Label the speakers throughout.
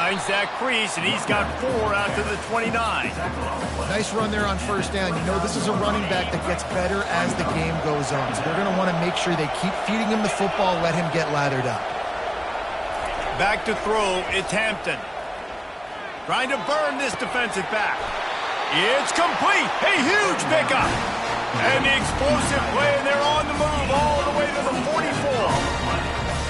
Speaker 1: Finds that crease, and he's got 4 out to the 29.
Speaker 2: Nice run there on first down. You know, this is a running back that gets better as the game goes on. So they're going to want to make sure they keep feeding him the football, let him get lathered up.
Speaker 1: Back to throw, it's Hampton. Trying to burn this defensive back. It's complete. A huge pickup. And the explosive play, and they're on the move all the way to the 44.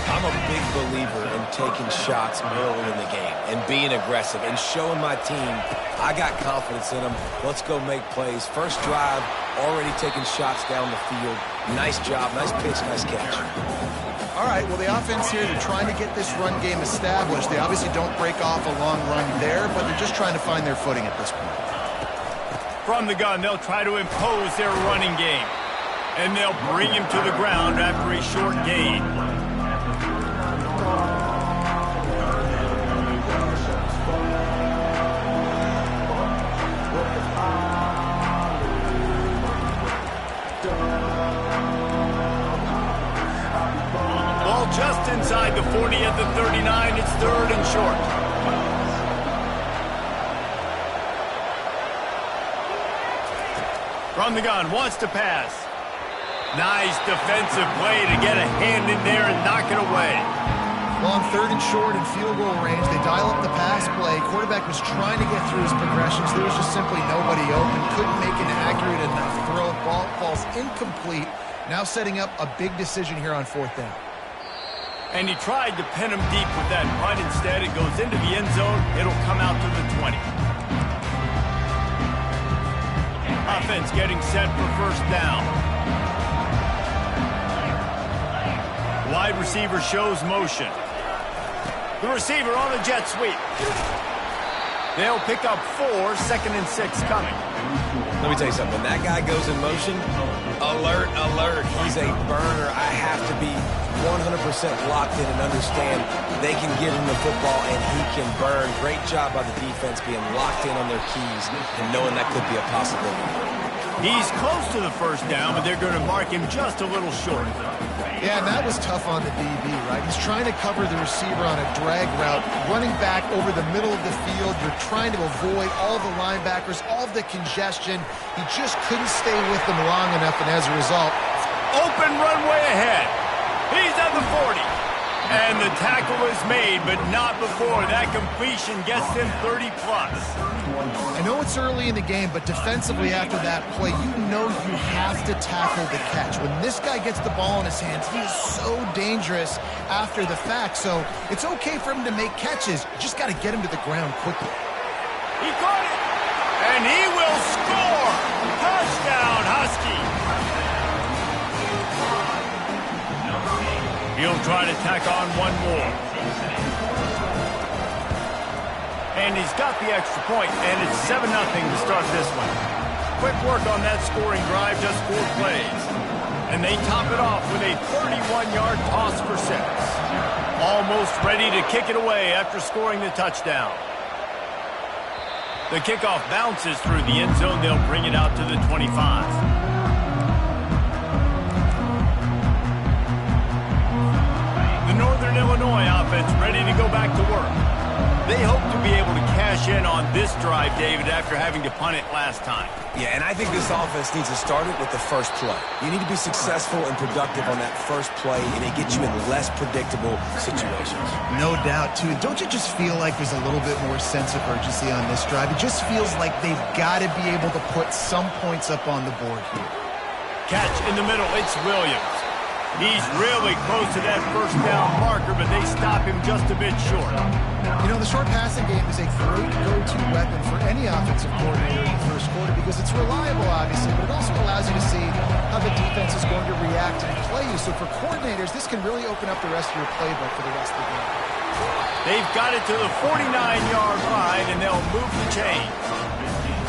Speaker 3: I'm a big believer in taking shots early in the game and being aggressive and showing my team I got confidence in them. Let's go make plays. First drive, already taking shots down the field. Nice job, nice pitch, nice catch.
Speaker 2: All right, well, the offense here, they're trying to get this run game established. They obviously don't break off a long run there, but they're just trying to find their footing at this point.
Speaker 1: From the gun, they'll try to impose their running game. And they'll bring him to the ground after a short gain. Ball just inside the 40 at the 39. It's 3rd and short. From the gun, wants to pass. Nice defensive play to get a hand in there and knock it away.
Speaker 2: Well, on 3rd and short in field goal range, they dial up the pass play. Quarterback was trying to get through his progressions. There was just simply nobody open. Couldn't make an accurate enough throw. Ball falls incomplete. Now setting up a big decision here on 4th down.
Speaker 1: And he tried to pin him deep with that punt. Instead, it goes into the end zone. It'll come out to the 20. Offense getting set for first down. Wide receiver shows motion. The receiver on a jet sweep. They'll pick up 4, 2nd and 6 coming.
Speaker 3: Let me tell you something. When that guy goes in motion, alert, alert. He's a burner. I have to be 100% locked in and understand they can give him the football and he can burn. Great job by the defense being locked in on their keys and knowing that could be a possibility.
Speaker 1: He's close to the first down, but they're going to mark him just a little short.
Speaker 2: Yeah, and that was tough on the DB, right? He's trying to cover the receiver on a drag route, running back over the middle of the field. You're trying to avoid all the linebackers, all the congestion. He just couldn't stay with them long enough, and as a result,
Speaker 1: open runway ahead. He's at the 40. And the tackle is made, but not before that completion gets him 30-plus.
Speaker 2: I know it's early in the game, but defensively after that play, you know you have to tackle the catch. When this guy gets the ball in his hands, he is so dangerous after the fact. So it's okay for him to make catches. You just got to get him to the ground quickly.
Speaker 1: He caught it, and he will score. Touchdown, Husky. He'll try to tack on one more. And he's got the extra point, and it's 7-0 to start this one. Quick work on that scoring drive, just 4 plays. And they top it off with a 31-yard toss for 6. Almost ready to kick it away after scoring the touchdown. The kickoff bounces through the end zone. They'll bring it out to the 25. Northern Illinois offense ready to go back to work. They hope to be able to cash in on this drive, David, after having to punt it last time.
Speaker 3: Yeah, and I think this offense needs to start it with the first play. You need to be successful and productive on that first play, and it gets you in less predictable situations.
Speaker 2: No doubt, too. Don't you just feel like there's a little bit more sense of urgency on this drive? It just feels like they've got to be able to put some points up on the board here.
Speaker 1: Catch in the middle. It's Williams. He's really close to that first down marker, but they stop him just a bit short.
Speaker 2: You know, the short passing game is a great go-to weapon for any offensive coordinator in the first quarter because it's reliable, obviously, but it also allows you to see how the defense is going to react and play you. So for coordinators, this can really open up the rest of your playbook for the rest of the game.
Speaker 1: They've got it to the 49-yard line, and they'll move the chains.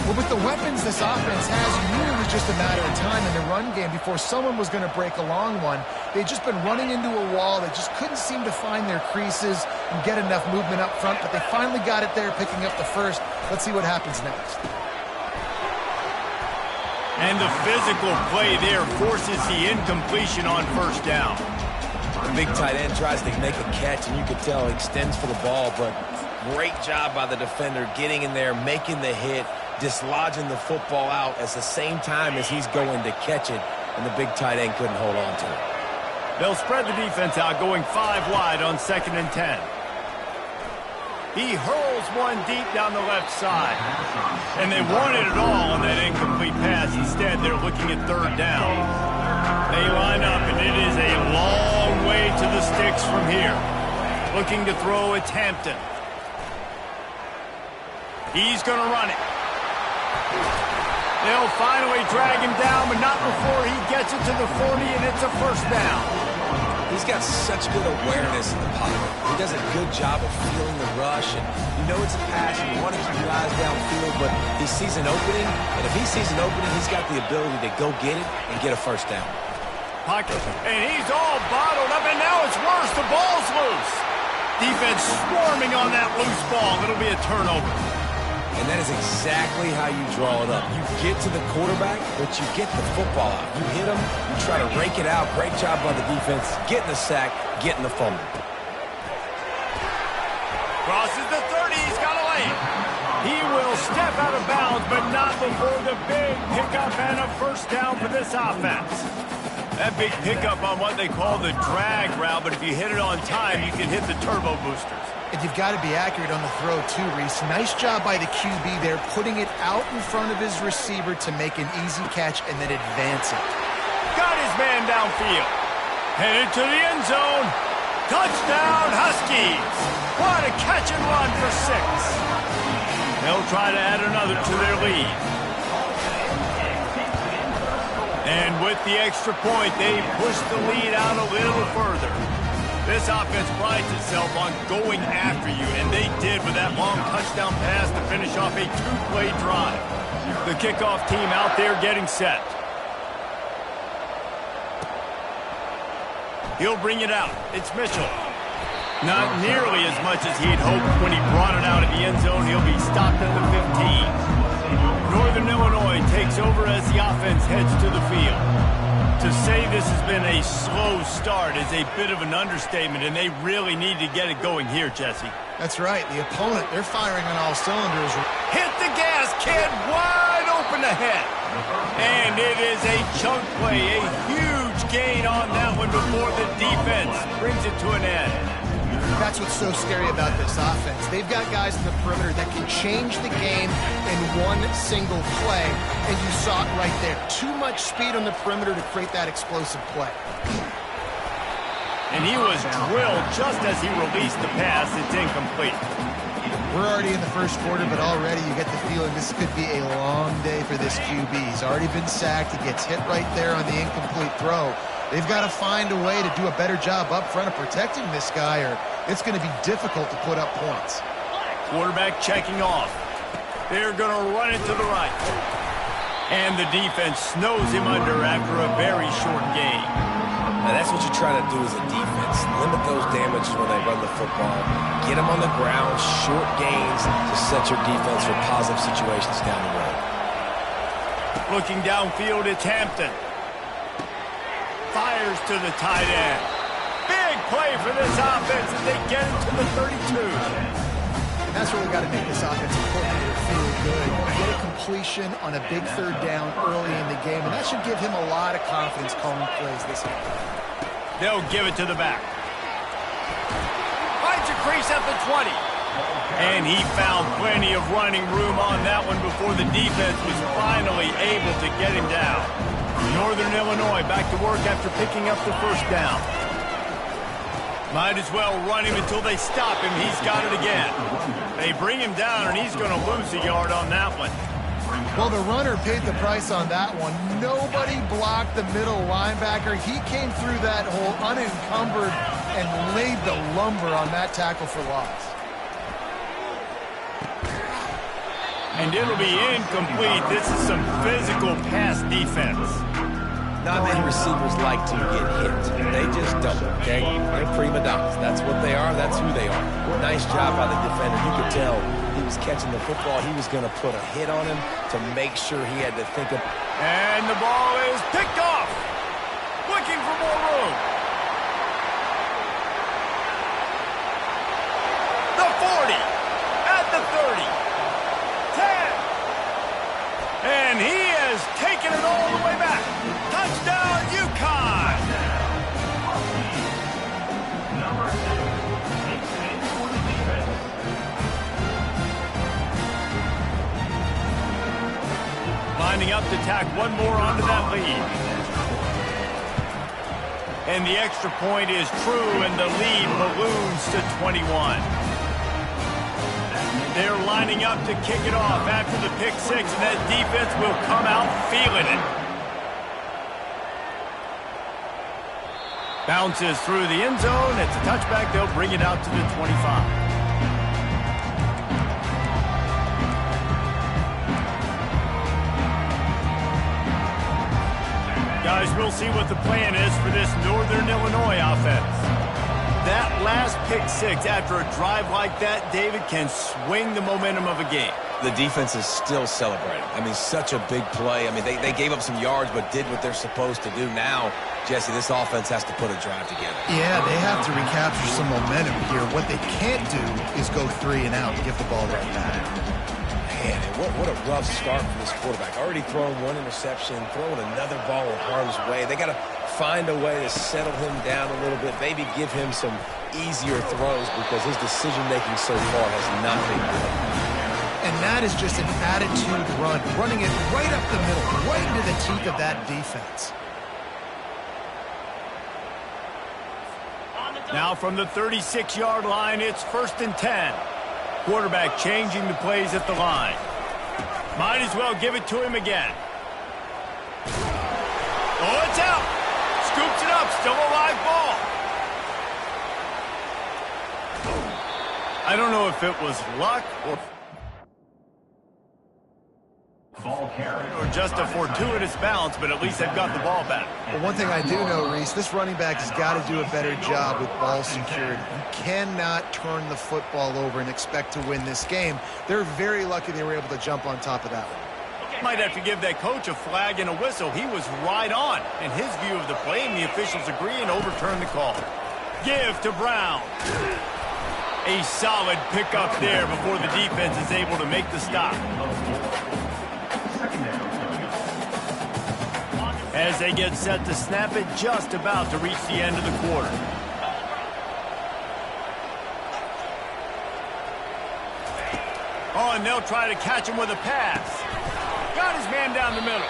Speaker 2: Well, with the weapons this offense has, you knew it was just a matter of time in the run game before someone was going to break a long one. They'd just been running into a wall. They just couldn't seem to find their creases and get enough movement up front, but they finally got it there, picking up the first. Let's see what happens next.
Speaker 1: And the physical play there forces the incompletion on first down.
Speaker 3: The big tight end tries to make a catch, and you could tell he extends for the ball, but Great job by the defender getting in there, making the hit, dislodging the football out at the same time as he's going to catch it, and the big tight end couldn't hold on to it.
Speaker 1: They'll spread the defense out, going 5 wide on 2nd and 10. He hurls one deep down the left side. And they wanted it all on that incomplete pass. Instead, they're looking at 3rd down. They line up, and it is a long way to the sticks from here. Looking to throw, it's Hampton. He's going to run it. They'll finally drag him down, but not before he gets it to the 40, and it's a 1st down.
Speaker 3: He's got such good awareness in the pocket. He does a good job of feeling the rush, and you know it's a pass, and you want to keep your eyes downfield, but he sees an opening, and if he sees an opening, he's got the ability to go get it and get a 1st down.
Speaker 1: Pocket, and he's all bottled up, and now it's worse. The ball's loose. Defense swarming on that loose ball. It'll be a turnover.
Speaker 3: And that is exactly how you draw it up. You get to the quarterback, but you get the football out. You hit him, you try to rake it out. Great job by the defense, getting the sack, getting the fumble.
Speaker 1: Crosses the 30, he's got to lay it. He will step out of bounds, but not before the big pickup and a 1st down for this offense. That big pickup on what they call the drag route, but if you hit it on time, you can hit the turbo boosters.
Speaker 2: And you've got to be accurate on the throw, too, Reese. Nice job by the QB there, putting it out in front of his receiver to make an easy catch and then advance it.
Speaker 1: Got his man downfield. Headed to the end zone. Touchdown, Huskies. What a catch and run for 6. They'll try to add another to their lead. And with the extra point, they push the lead out a little further. This offense prides itself on going after you, and they did with that long touchdown pass to finish off a 2-play drive. The kickoff team out there getting set. He'll bring it out. It's Mitchell. Not nearly as much as he'd hoped when he brought it out in the end zone. He'll be stopped at the 15. Northern Illinois takes over as the offense heads to the field. To say this has been a slow start is a bit of an understatement, and they really need to get it going here, Jesse.
Speaker 2: That's right. The opponent, they're firing on all cylinders.
Speaker 1: Hit the gas, kid. Wide open ahead. And it is a chunk play, a huge gain on that one before the defense brings it to an end.
Speaker 2: That's what's so scary about this offense. They've got guys in the perimeter that can change the game in one single play, and you saw it right there. Too much speed on the perimeter to create that explosive play.
Speaker 1: And he was drilled just as he released the pass. It's incomplete.
Speaker 2: We're already in the 1st quarter, but already you get the feeling this could be a long day for this QB. He's already been sacked. He gets hit right there on the incomplete throw. They've got to find a way to do a better job up front of protecting this guy, or it's going to be difficult to put up points.
Speaker 1: Quarterback checking off. They're going to run it to the right. And the defense snows him under after a very short game.
Speaker 3: Now that's what you try to do as a defense. Limit those damages when they run the football. Get them on the ground, short gains to set your defense for positive situations down the road.
Speaker 1: Looking downfield, it's Hampton. Fires to the tight end. Big play for this offense as they get it to the 32.
Speaker 2: And that's where we got to make this offensive coordinator feel good. Get a completion on a big 3rd down early in the game, and that should give him a lot of confidence calling plays this game.
Speaker 1: They'll give it to the back. Finds a crease at the 20. And he found plenty of running room on that one before the defense was finally able to get him down. Northern Illinois back to work after picking up the 1st down. Might as well run him until they stop him. He's got it again. They bring him down, and he's going to lose a yard on that one.
Speaker 2: Well, the runner paid the price on that one. Nobody blocked the middle linebacker. He came through that hole unencumbered and laid the lumber on that tackle for loss.
Speaker 1: And it'll be incomplete. This is some physical pass defense.
Speaker 3: Not many receivers like to get hit. They just don't, okay? They're prima donnas. That's what they are. That's who they are. Nice job by the defender. You could tell he was catching the football. He was going to put a hit on him to make sure he had to think of.
Speaker 1: And the ball is picked off. Looking for more room. The 40. Lining up to tack one more onto that lead. And the extra point is true, and the lead balloons to 21. They're lining up to kick it off after the pick six, and that defense will come out feeling it. Bounces through the end zone. It's a touchback. They'll bring it out to the 25. Guys, we'll see what the plan is for this Northern Illinois offense. That last pick six after a drive like that, David, can swing the momentum of a game.
Speaker 3: The defense is still celebrating. I mean, such a big play. I mean, they gave up some yards but did what they're supposed to do. Now, Jesse, this offense has to put a drive together.
Speaker 2: Yeah, they have to recapture some momentum here. What they can't do is go 3 and out and give the ball right back.
Speaker 3: Man, what a rough start for this quarterback. Already thrown one interception, throwing another ball in harm's way. They got to find a way to settle him down a little bit, maybe give him some easier throws because his decision-making so far has not been good.
Speaker 2: And that is just an attitude run, running it right up the middle, right into the teeth of that defense.
Speaker 1: Now from the 36-yard line, it's 1st and 10. Quarterback changing the plays at the line. Might as well give it to him again. Oh, it's out. Scoops it up. Still a live ball. I don't know if it was luck or just a fortuitous bounce, but at least they've got the ball back.
Speaker 2: Well, one thing I do know, Reese, this running back has got to do a better job with ball security. You cannot turn the football over and expect to win this game. They're very lucky they were able to jump on top of that one.
Speaker 1: Might have to give that coach a flag and a whistle. He was right on in his view of the play, and the officials agree and overturn the call. Give to Brown. A solid pickup there before the defense is able to make the stop. As they get set to snap it, just about to reach the end of the quarter. Oh, and they'll try to catch him with a pass. Got his man down the middle.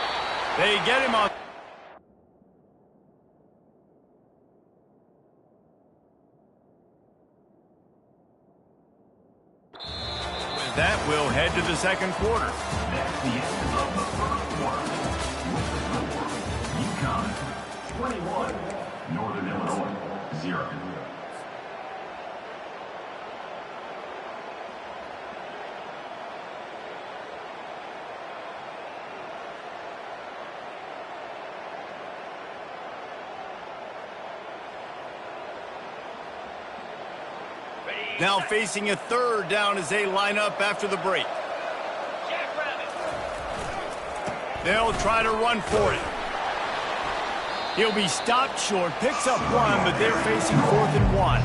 Speaker 1: They get him on. With that, we'll head to the second quarter.
Speaker 4: That's the end of the first quarter. UConn 21, Northern Illinois 0.
Speaker 1: Now facing a 3rd down as they line up after the break. They'll try to run for it. He'll be stopped short, picks up 1, but they're facing 4th and 1.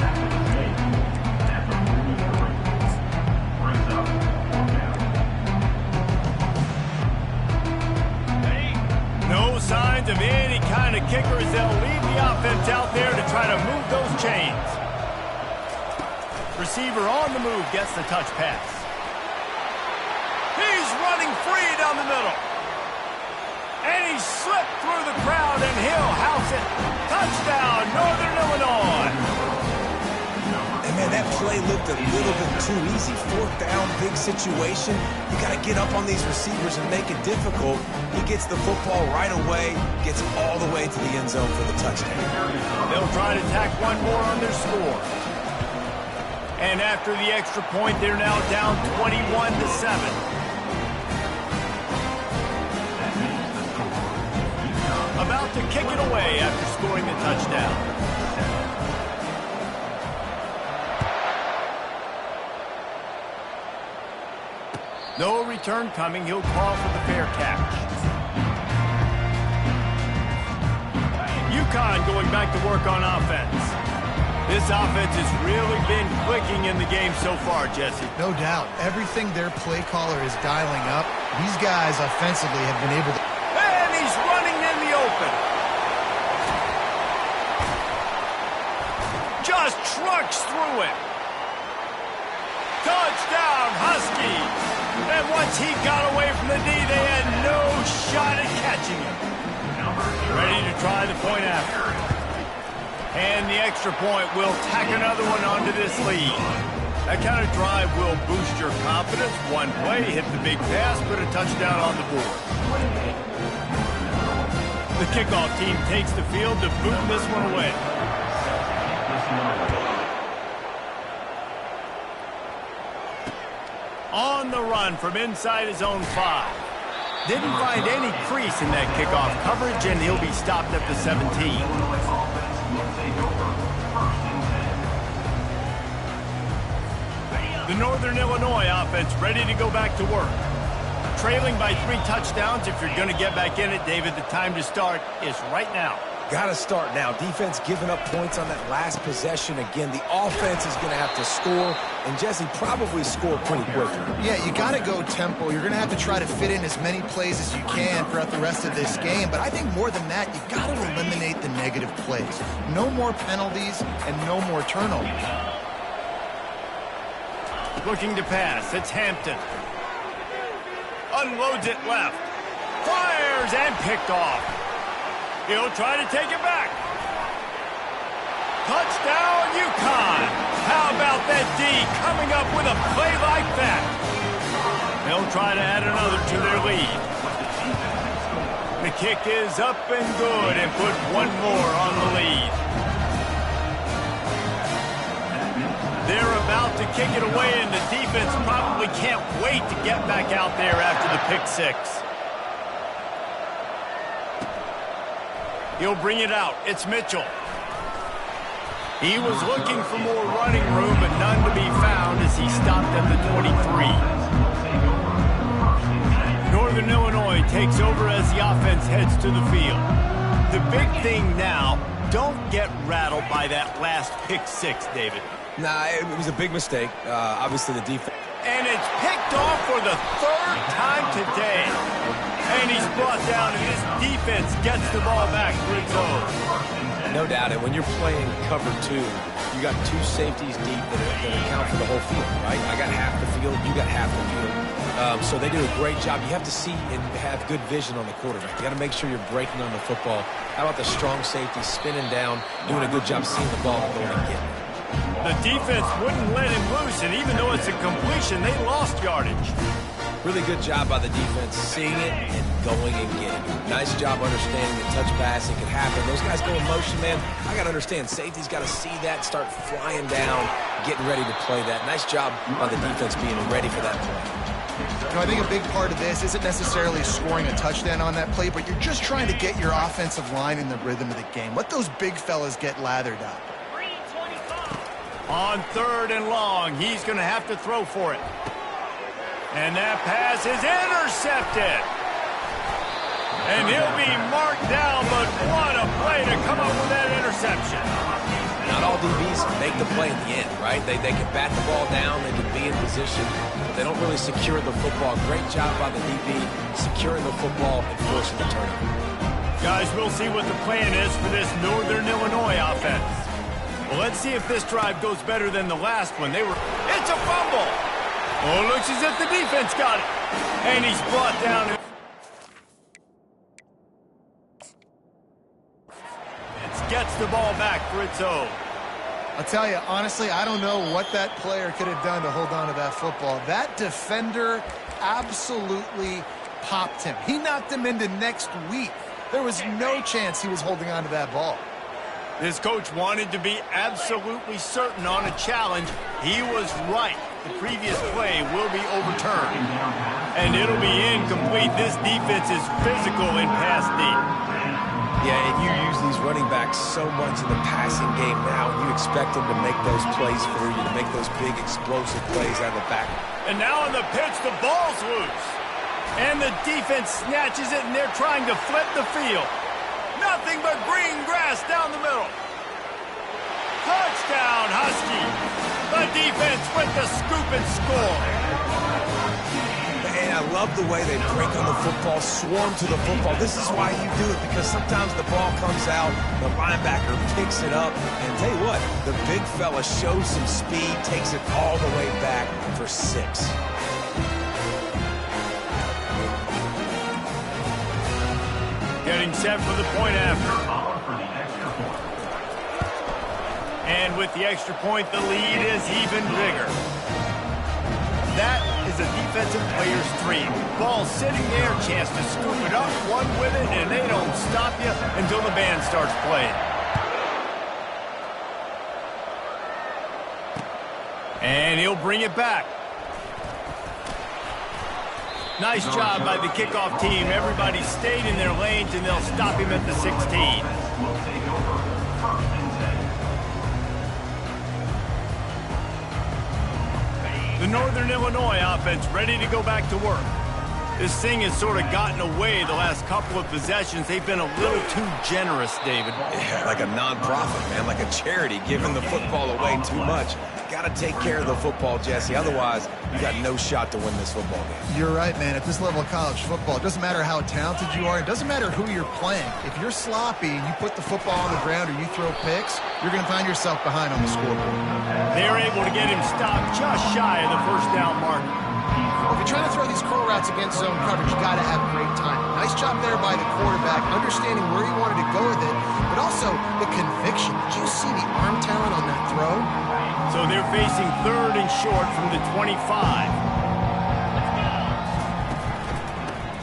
Speaker 1: No signs of any kind of kicker as they'll leave the offense out there to try to move those chains. Receiver on the move gets the touch pass. He's running free down the middle. And he slipped through the crowd, and he'll house it. Touchdown, Northern Illinois.
Speaker 3: And man, that play looked a little bit too easy. 4th down, big situation. You got to get up on these receivers and make it difficult. He gets the football right away, gets all the way to the end zone for the touchdown.
Speaker 1: They'll try to tack one more on their score. And after the extra point, they're now down 21-7. About to kick it away after scoring the touchdown. No return coming. He'll call for the fair catch. UConn going back to work on offense. This offense has really been clicking in the game so far, Jesse.
Speaker 2: No doubt. Everything their play caller is dialing up, these guys offensively have been able to...
Speaker 1: And he's running in the open. Just trucks through it. Touchdown, Huskies! And once he got away from the D, they had no shot at catching him. Ready to try the point after. And the extra point will tack another one onto this lead. That kind of drive will boost your confidence. One play, hit the big pass, put a touchdown on the board. The kickoff team takes the field to boot this one away. On the run from inside his own 5. Didn't find any crease in that kickoff coverage, and he'll be stopped at the 17. The Northern Illinois offense ready to go back to work. Trailing by 3 touchdowns. If you're going to get back in it, David, the time to start is right now.
Speaker 3: Got to start now. Defense giving up points on that last possession. Again, the offense is going to have to score, and Jesse probably score pretty quickly.
Speaker 2: Yeah, you got to go tempo. You're going to have to try to fit in as many plays as you can throughout the rest of this game. But I think more than that, you got to eliminate the negative plays. No more penalties and no more turnovers.
Speaker 1: Looking to pass. It's Hampton. Unloads it left. Fires and picked off. He'll try to take it back. Touchdown, UConn. How about that D coming up with a play like that? They'll try to add another to their lead. The kick is up and good and put one more on the lead. They're about to kick it away, and the defense probably can't wait to get back out there after the pick 6. He'll bring it out. It's Mitchell. He was looking for more running room, but none to be found as he stopped at the 23. Northern Illinois takes over as the offense heads to the field. The big thing now, don't get rattled by that last pick 6, David.
Speaker 3: Nah, it was a big mistake. Obviously, the defense.
Speaker 1: And it's picked off for the 3rd time today. And he's brought down, and this defense gets the ball back for its own.
Speaker 3: No doubt. And when you're playing cover 2, you got 2 safeties deep that account for the whole field, right? I got half the field, you got half the field. So they do a great job. You have to see and have good vision on the quarterback. You got to make sure you're breaking on the football. How about the strong safety spinning down, doing a good job seeing the ball and going and getting it.
Speaker 1: The defense wouldn't let him loose, and even though it's a completion, they lost yardage.
Speaker 3: Really good job by the defense, seeing it and going and getting it. Nice job understanding the touch pass. It could happen. Those guys go in motion, man. I got to understand, safety's got to see that, start flying down, getting ready to play that. Nice job by the defense being ready for that play.
Speaker 2: You know, I think a big part of this isn't necessarily scoring a touchdown on that play, but you're just trying to get your offensive line in the rhythm of the game. Let those big fellas get lathered up.
Speaker 1: On 3rd and long, he's going to have to throw for it. And that pass is intercepted. And he'll be marked down, but what a play to come up with that interception.
Speaker 3: Not all DBs make the play in the end, right? They can bat the ball down, they can be in position. They don't really secure the football. Great job by the DB securing the football and forcing the turnover.
Speaker 1: Guys, we'll see what the plan is for this Northern Illinois offense. Well, let's see if this drive goes better than the last one. It's a fumble. Oh, looks as if the defense got it. And he's brought down. It gets the ball back for its own.
Speaker 2: I'll tell you, honestly, I don't know what that player could have done to hold on to that football. That defender absolutely popped him. He knocked him into next week. There was no chance he was holding on to that ball.
Speaker 1: This coach wanted to be absolutely certain on a challenge. He was right. The previous play will be overturned. And it'll be incomplete. This defense is physical in pass deep.
Speaker 3: Yeah, and you use these running backs so much in the passing game now. You expect them to make those plays for you, to make those big explosive plays out of the back.
Speaker 1: And now on the pitch, the ball's loose. And the defense snatches it, and they're trying to flip the field. Nothing but green grass down the middle. Touchdown, Husky. The defense with the scoop and score.
Speaker 3: And I love the way they break on the football, swarm to the football. This is why you do it, because sometimes the ball comes out, the linebacker picks it up, and tell you what, the big fella shows some speed, takes it all the way back for 6.
Speaker 1: Getting set for the point after. And with the extra point, the lead is even bigger. That is a defensive player's dream. Ball sitting there, chance to scoop it up, one with it, and they don't stop you until the band starts playing. And he'll bring it back. Nice job by the kickoff team. Everybody stayed in their lanes, and they'll stop him at the 16. The Northern Illinois offense ready to go back to work. This thing has sort of gotten away the last couple of possessions. They've been a little too generous, David.
Speaker 3: Yeah, like a non-profit, man, like a charity, giving the football away too much. Got to take care of the football, Jesse. Otherwise, you got no shot to win this football game.
Speaker 2: You're right, man. At this level of college football, it doesn't matter how talented you are. It doesn't matter who you're playing. If you're sloppy and you put the football on the ground or you throw picks, you're going to find yourself behind on the scoreboard.
Speaker 1: They're able to get him stopped just shy of the first down mark.
Speaker 2: If you're trying to throw these curl routes against zone coverage, you got to have great timing. Nice job there by the quarterback, understanding where he wanted to go with it, but also the conviction. Did you see the arm talent on that throw?
Speaker 1: So they're facing 3rd and short from the 25.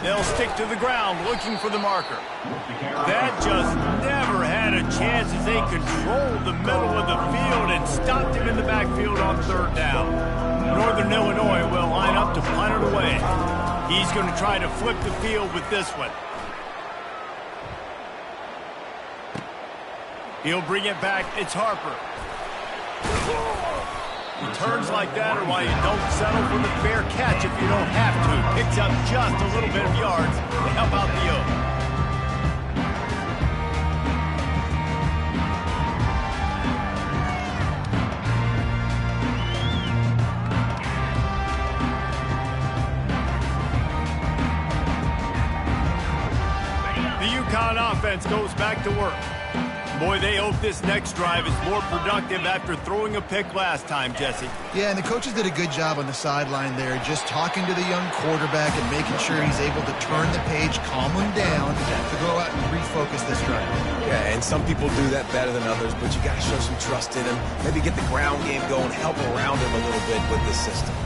Speaker 1: They'll stick to the ground looking for the marker. That just never had a chance as they controlled the middle of the field and stopped him in the backfield on 3rd down. Northern Illinois will line up to punt it away. He's going to try to flip the field with this one. He'll bring it back. It's Harper. Returns like that are why you don't settle for the fair catch if you don't have to. Picks up just a little bit of yards to help out the Oak. The UConn offense goes back to work. Boy, they hope this next drive is more productive after throwing a pick last time, Jesse.
Speaker 2: Yeah, and the coaches did a good job on the sideline there, just talking to the young quarterback and making sure he's able to turn the page, calm him down, to go out and refocus this drive.
Speaker 3: Yeah, and some people do that better than others, but you got to show some trust in him. Maybe get the ground game going, help around him a little bit with this system.